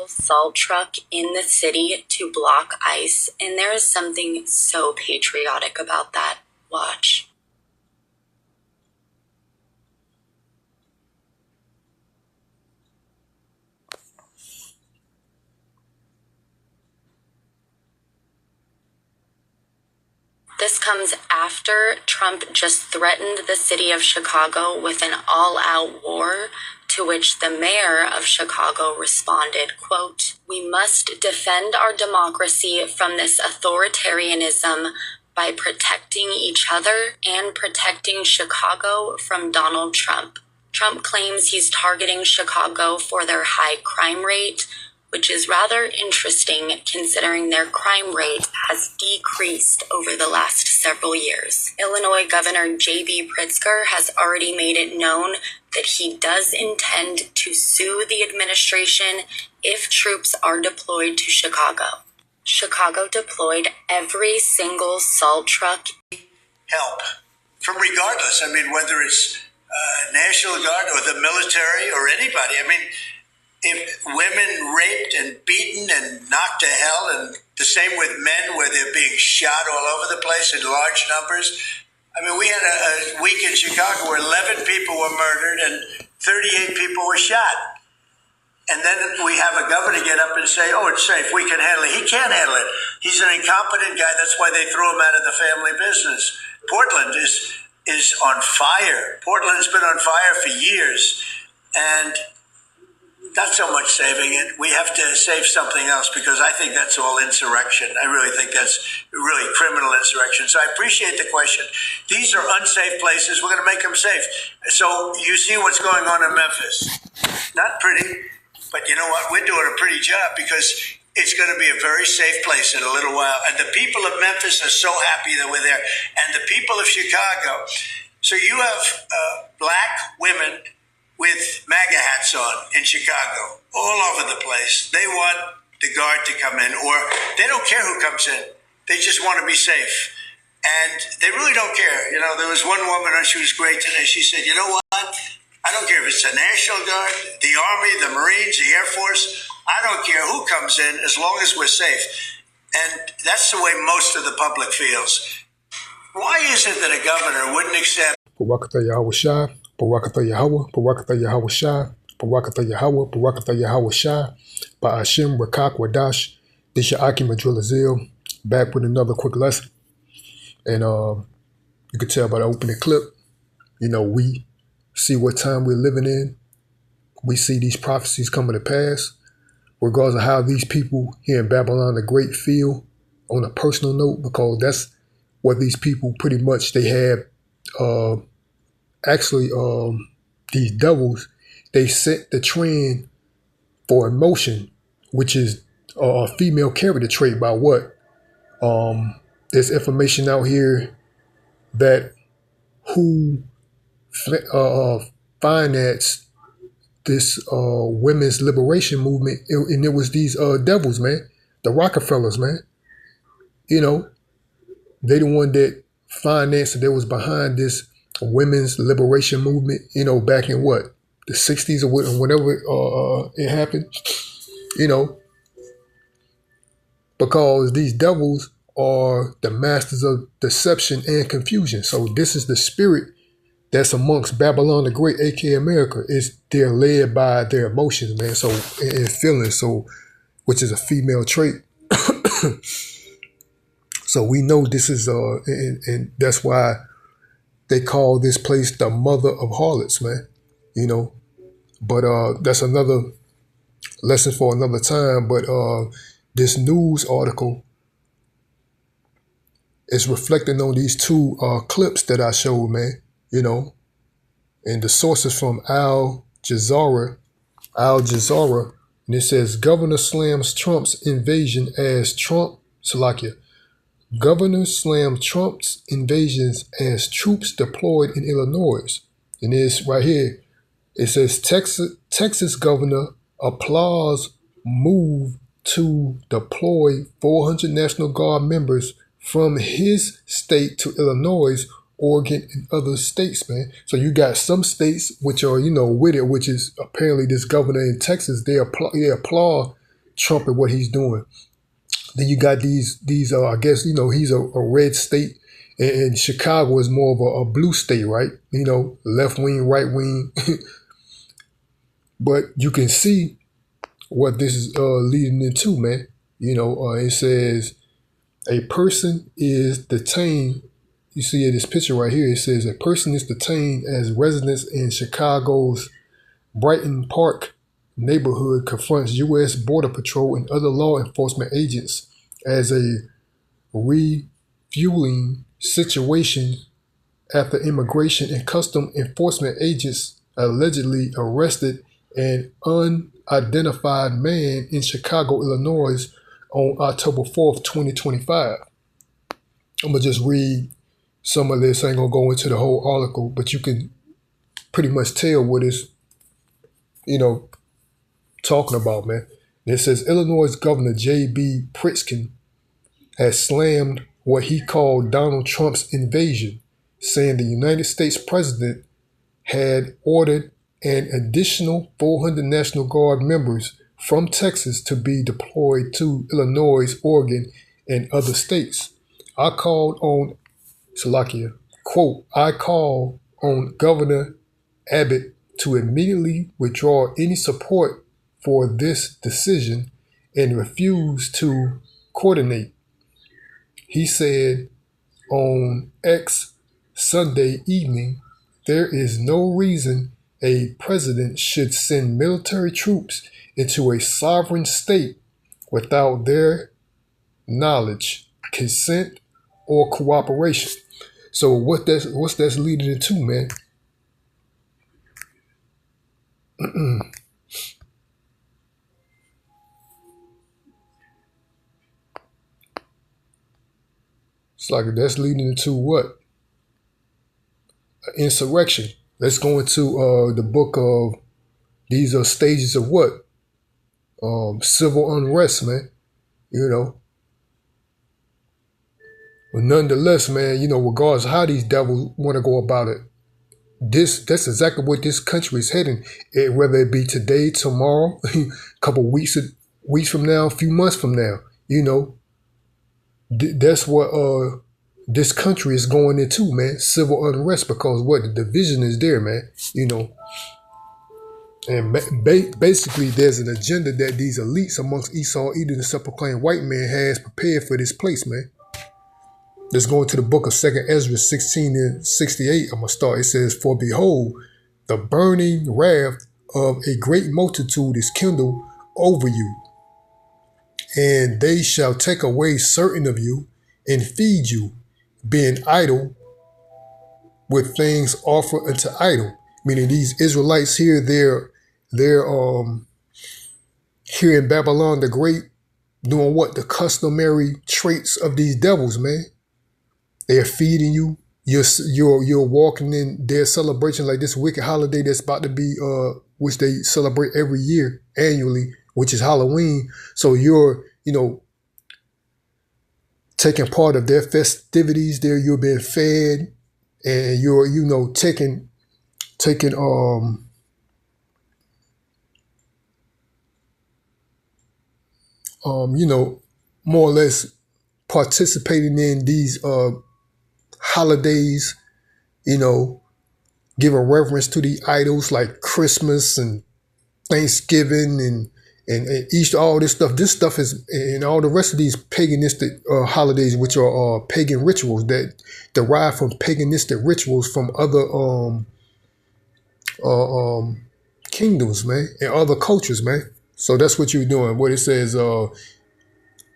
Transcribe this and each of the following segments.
Salt truck in the city to block ICE, and there is something so patriotic about that. Watch. This comes after Trump just threatened the city of Chicago with an all-out war, to which the mayor of Chicago responded, quote, "We must defend our democracy from this authoritarianism by protecting each other and protecting Chicago from Donald Trump." Trump claims he's targeting Chicago for their high crime rate, which is rather interesting considering their crime rate has decreased over the last several years. Illinois Governor J.B. Pritzker has already made it known that he does intend to sue the administration if troops are deployed to Chicago. Chicago deployed every single salt truck. Help from regardless. I mean, whether it's National Guard or the military or anybody. I mean, if women raped and beaten and knocked to hell, and the same with men where they're being shot all over the place in large numbers. I mean, we had a week in Chicago where 11 people were murdered and 38 people were shot. And then we have a governor get up and say, oh, it's safe, we can handle it. He can't handle it. He's an incompetent guy. That's why they threw him out of the family business. Portland is on fire. Portland's been on fire for years. And not so much saving it. We have to save something else, because I think that's all insurrection. I really think that's really criminal insurrection. So I appreciate the question. These are unsafe places. We're going to make them safe. So you see what's going on in Memphis. Not pretty, but you know what? We're doing a pretty job, because it's going to be a very safe place in a little while. And the people of Memphis are so happy that we're there. And the people of Chicago. So you have black women with MAGA hats on in Chicago, all over the place. They want the guard to come in, or they don't care who comes in. They just want to be safe. And they really don't care. You know, there was one woman, she was great today. She said, you know what? I don't care if it's the National Guard, the Army, the Marines, the Air Force. I don't care who comes in, as long as we're safe. And that's the way most of the public feels. Why is it that a governor wouldn't accept Barakatha Yahweh, Barakatha Yahweh Shai, Barakatha Yahweh, Barakatha Yahweh Shai, Ba'ashim Rakak Wadash, this your Aki Madrilazil, back with another quick lesson. And you could tell by the opening clip, you know, we see what time we're living in. We see these prophecies coming to pass, regardless of how these people here in Babylon the Great feel on a personal note, because that's what these people pretty much, they have actually, these devils, they set the trend for emotion, which is a female character trait by what? There's information out here that who financed this women's liberation movement, and it was these devils, man, the Rockefellers, man. You know, they the one that financed, that was behind this women's liberation movement, you know, back in what, the 60s or whenever it happened, you know, because these devils are the masters of deception and confusion. So this is the spirit that's amongst Babylon the Great, aka America. Is they're led by their emotions, man. So and feelings, so which is a female trait. So we know this is and that's why they call this place the mother of harlots, man. You know, but that's another lesson for another time. But this news article is reflecting on these two clips that I showed, man. You know, and the sources from Al Jazeera, and it says Governor slams Trump's invasion as Governor slammed Trump's invasions as troops deployed in Illinois. And it's right here. It says Texas governor applauds move to deploy 400 National Guard members from his state to Illinois, Oregon, and other states, man. So you got some states which are, you know, with it, which is apparently this governor in Texas, they applaud Trump and what he's doing. Then you got these I guess, he's a red state, and Chicago is more of a blue state, right? Left wing, right wing. But you can see what this is leading into, man. It says a person is detained. You see in this picture right here, it says a person is detained as residents in Chicago's Brighton Park neighborhood confronts U.S. Border Patrol and other law enforcement agents as a refueling situation after immigration and custom enforcement agents allegedly arrested an unidentified man in Chicago, Illinois on October 4th, 2025. I'm going to just read some of this. I ain't going to go into the whole article, but you can pretty much tell what it's, talking about, man. It says Illinois Governor J.B. Pritzker has slammed what he called Donald Trump's invasion, saying the United States president had ordered an additional 400 National Guard members from Texas to be deployed to Illinois, Oregon, and other states. I called on Salakia, quote, I call on Governor Abbott to immediately withdraw any support for this decision and refuse to coordinate. He said on X Sunday evening, there is no reason a president should send military troops into a sovereign state without their knowledge, consent, or cooperation. So what's that's leading into, man? It's like that's leading into what? Insurrection. Let's go into the book of, these are stages of what? Civil unrest, man. But nonetheless, man, regardless of how these devils want to go about it, that's exactly what this country is heading. Whether it be today, tomorrow, a couple weeks from now, a few months from now, that's what this country is going into, man. Civil unrest, because what? The division is there, man. And basically, there's an agenda that these elites amongst Esau, Edom, and self-proclaimed white man has prepared for this place, man. Let's go into the book of 2nd Ezra 16 and 68. I'm going to start. It says, for behold, the burning wrath of a great multitude is kindled over you, and they shall take away certain of you and feed you, being idle with things offered unto idol. Meaning these Israelites here, they're here in Babylon the Great, doing what? The customary traits of these devils, man. They're feeding you. You're walking in their celebration, like this wicked holiday that's about to be, which they celebrate every year annually, which is Halloween. So you're, taking part of their festivities there. You're being fed, and you're, taking more or less participating in these holidays, giving reverence to the idols like Christmas and Thanksgiving and Easter, all this stuff. This stuff is, and all the rest of these paganistic holidays, which are pagan rituals that derive from paganistic rituals from other kingdoms, man, and other cultures, man. So that's what you're doing. What it says, again,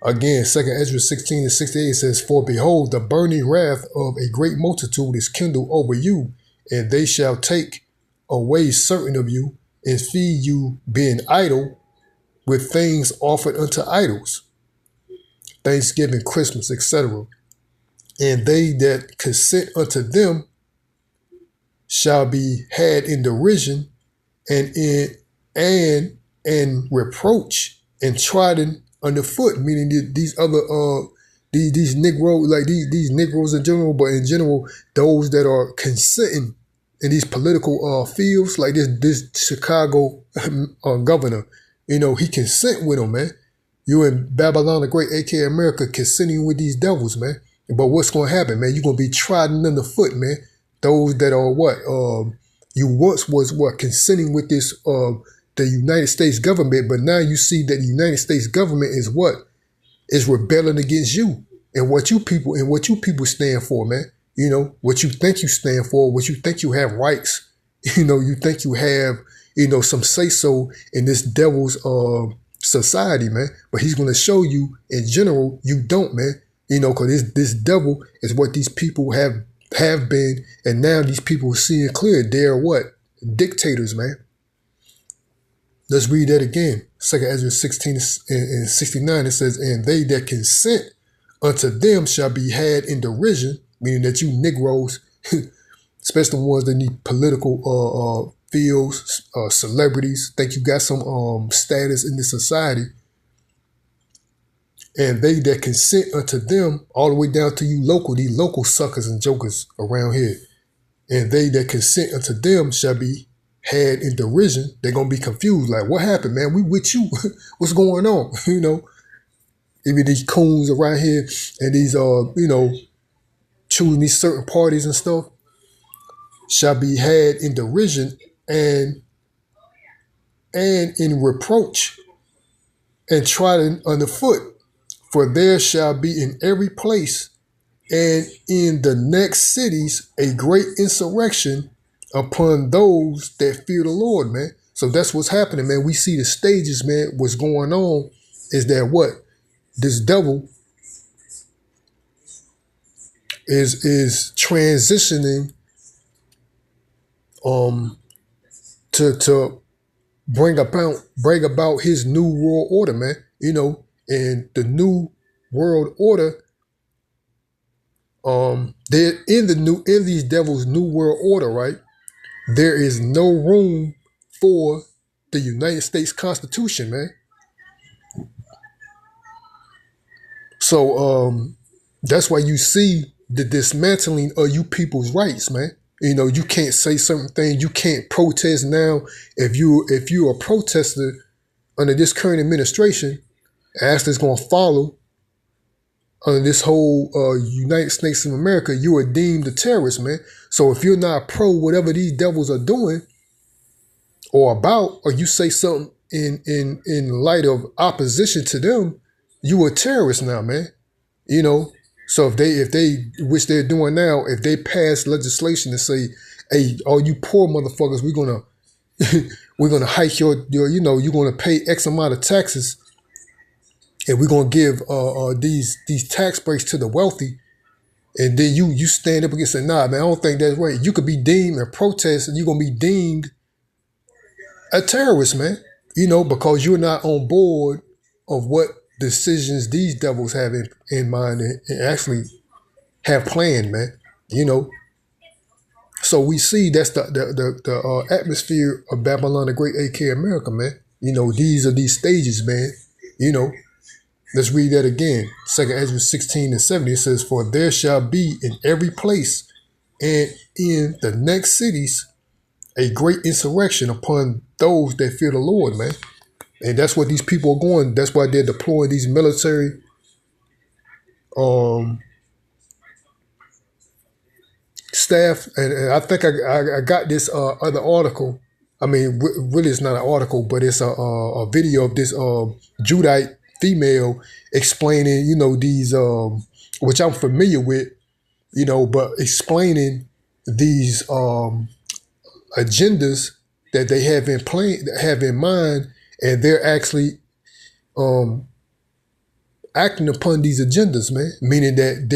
2nd Ezra 16 and 68 says, for behold, the burning wrath of a great multitude is kindled over you, and they shall take away certain of you and feed you, being idle with things offered unto idols, Thanksgiving, Christmas, etc. And they that consent unto them shall be had in derision and in reproach and trodden underfoot. Meaning these other these Negroes, like these Negroes in general, but in general those that are consenting in these political fields, like this Chicago governor. He consent with them, man. You in Babylon the Great, aka America, consenting with these devils, man. But what's going to happen, man? You're going to be trodden underfoot, man. Those that are what? You once was what? Consenting with this the United States government, but now you see that the United States government is what? Is rebelling against you and what you people stand for, man. You know, what you think you stand for, what you think you have rights, you know, you think you have, you know, some say-so in this devil's society, man. But he's going to show you in general, you don't, man. You know, because this devil is what these people have been, and now these people are seeing clear. They're what? Dictators, man. Let's read that again. 2 Ezra 16 and 69, it says, and they that consent unto them shall be had in derision, meaning that you Negroes, especially the ones that need political fields, celebrities, think you got some status in the society. And they that consent unto them, all the way down to you local, these local suckers and jokers around here. And they that consent unto them shall be had in derision. They're going to be confused. Like, what happened, man? We with you. What's going on? You know, even these coons around here and these, you know, choosing these certain parties and stuff shall be had in derision and in reproach and trodden underfoot. For there shall be in every place and in the next cities a great insurrection upon those that fear the Lord, man. So that's what's happening, man. We see the stages, man. What's going on is that what? This devil is transitioning to bring about his new world order, man. You know, and the new world order, they're in these devils' new world order, right? There is no room for the United States Constitution, man. So that's why you see the dismantling of you people's rights, man. You know, you can't say certain things. You can't protest now. If you're a protester under this current administration, as it's going to follow under this whole United States of America, you are deemed a terrorist, man. So if you're not pro whatever these devils are doing or about, or you say something in light of opposition to them, you a terrorist now, man. You know, so if they which they're doing now, if they pass legislation to say, hey, all you poor motherfuckers, we're gonna hike your you know, you're gonna pay X amount of taxes, and we're gonna give these tax breaks to the wealthy, and then you stand up against it. Nah, man, I don't think that's right. You could be deemed and protest, and you're gonna be deemed a terrorist, man. You know, because you're not on board of what decisions these devils have in mind and actually have planned, man. You know, so we see that's the atmosphere of Babylon the Great, aka America, man. You know, these are these stages, man. You know, let's read that again. 2 Ezra 16 and 70, it says, for there shall be in every place and in the next cities a great insurrection upon those that fear the Lord, man. And that's what these people are going. That's why they're deploying these military staff. And I think I got this other article. I mean, really, it's not an article, but it's a video of this Judite female explaining, you know, these, which I'm familiar with, you know, but explaining these agendas that they have in mind. And they're actually acting upon these agendas, man. Meaning that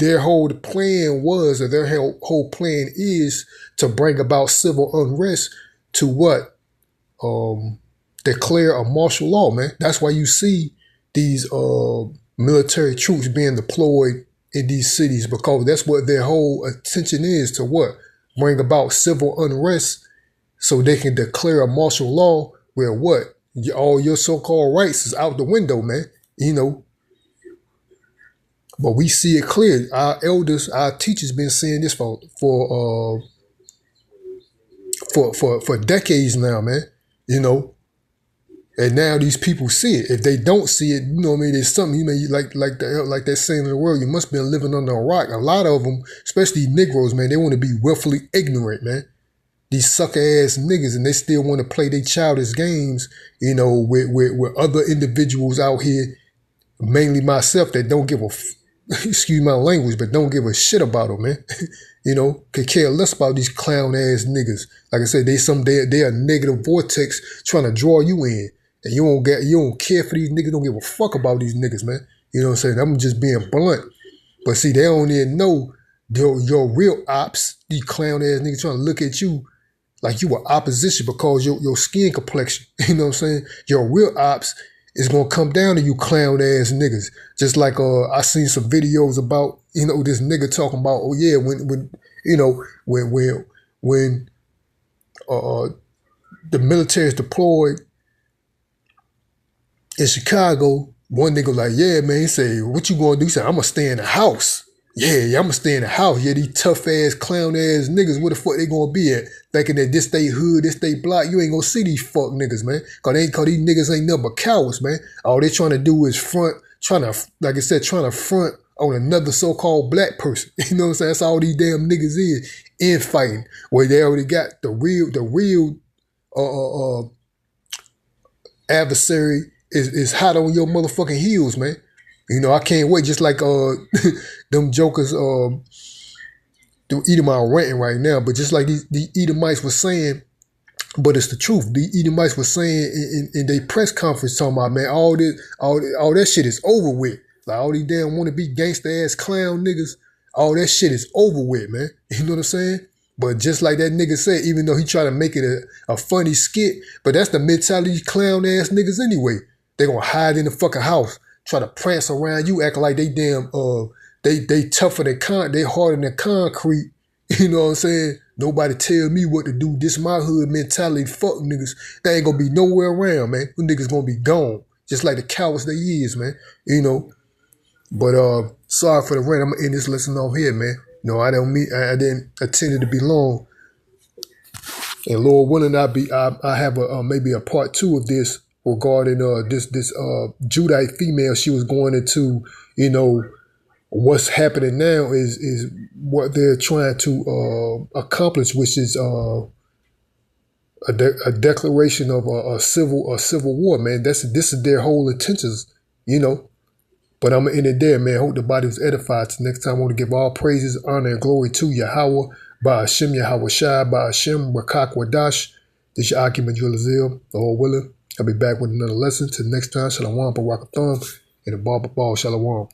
their whole plan was, or their whole plan is to bring about civil unrest to what? Declare a martial law, man. That's why you see these military troops being deployed in these cities, because that's what their whole attention is, to what? Bring about civil unrest so they can declare a martial law where what? All your so-called rights is out the window, man. You know. But we see it clear. Our elders, our teachers been saying this for decades now, man. You know. And now these people see it. If they don't see it, you know what I mean, there's something, you know, like that saying in the world, you must be living under a rock. A lot of them, especially Negroes, man, they want to be willfully ignorant, man. These sucker ass niggas, and they still want to play their childish games, you know, with other individuals out here, mainly myself, that don't give a excuse my language, but don't give a shit about them, man. You know, could care less about these clown ass niggas. Like I said, they a negative vortex trying to draw you in. And you don't care for these niggas, don't give a fuck about these niggas, man. You know what I'm saying? I'm just being blunt. But see, they don't even know your real ops, these clown ass niggas trying to look at you like you were opposition because your skin complexion. You know what I'm saying? Your real ops is gonna come down to you clown ass niggas. Just like I seen some videos about, you know, this nigga talking about, oh yeah, when you know, when the military is deployed in Chicago, one nigga like, yeah, man, he say, what you gonna do? He said, I'm gonna stay in the house. Yeah, I'm gonna stay in the house. Yeah, these tough ass, clown ass niggas, where the fuck they gonna be at? Thinking that this they hood, this they block, you ain't gonna see these fuck niggas, man. Cause these niggas ain't nothing but cowards, man. All they trying to do is front, trying to front on another so-called black person. You know what I'm saying? That's all these damn niggas is, infighting. Where they already got the real adversary is hot on your motherfucking heels, man. You know, I can't wait. Just like them jokers, them Edomite ranting right now, but just like the Edomites were saying, but it's the truth. The Edomites were saying in their press conference, talking about, man, all that shit is over with. Like all these damn wannabe gangster ass clown niggas, all that shit is over with, man. You know what I'm saying? But just like that nigga said, even though he tried to make it a funny skit, but that's the mentality of clown ass niggas anyway. They gonna hide in the fucking house, try to prance around you, acting like they damn they tougher than they harder than concrete. You know what I'm saying? Nobody tell me what to do. This my hood mentality. Fuck niggas. They ain't gonna be nowhere around, man. Them niggas gonna be gone, just like the cowards they is, man. You know. But sorry for the rant. I'm gonna end this lesson off here, man. No, I didn't intend it to be long. And Lord willing, I have maybe a part 2 of this regarding this Judite female. She was going into, you know, what's happening now is what they're trying to accomplish, which is a declaration of a civil war, man. This is their whole intentions, you know. But I'm going to end it there, man. Hope the body was edified. Till next time, I want to give all praises, honor, and glory to Yahweh, Ba'ashem Yahweh Shai, Ba'ashem Rakak Wadash. This is your Akim Adrilazil, Lord willing. I'll be back with another lesson. Till next time, Shalom, Barakathon, and the Baba Ball, Shalom.